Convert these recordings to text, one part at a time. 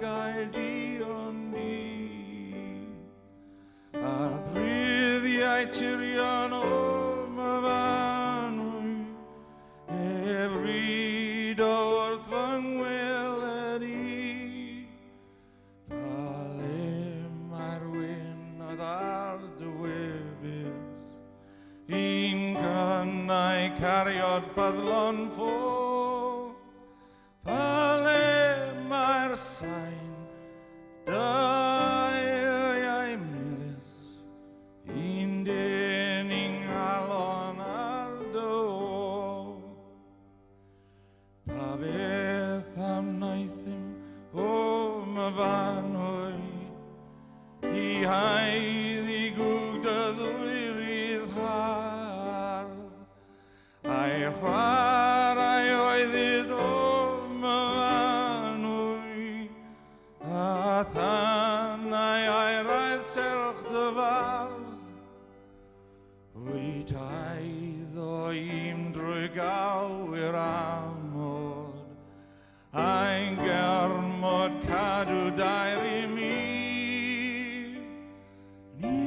gael dion di a ddryddiau tirion o myfanwy ryd wrth fy ngweled i pa le mae'r wyn oedd ar dy wefus un cynnau cariod ffyddlon ffôl pa le mae'r sain eiriau milys un dening halon ar dy ôl pa beth am naethym o myfanwy i haeddi gwg dy ddwy ryddhardd a'i chwarae oeddyd o myfanwy a thanau a'i raidd serch dy fardd Rwyt aiddo i'm drwy gawyr amod a'n germod cadw dair i mi ni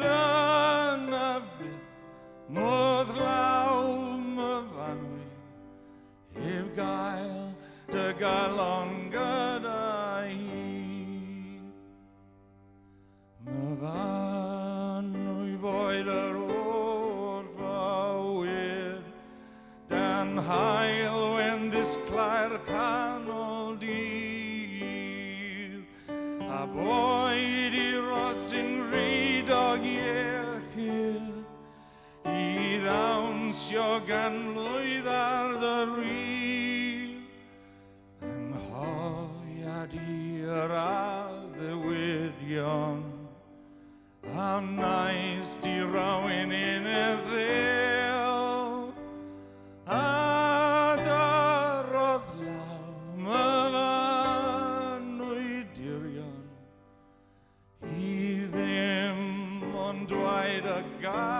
fyna byth modd law myfanwy heb gael dy galon gyda hi myfanwy foed yr o'r fywyd dan hael wen ddisglair canol dydd a boed i rosyn rhydog iechyd i ddawnsio gan lwydd ar dy rydd anghofiad i'r addewyddion a nais di rawyn un y ddel a darodd law myfanwy dirion i ddim ond dweud y gair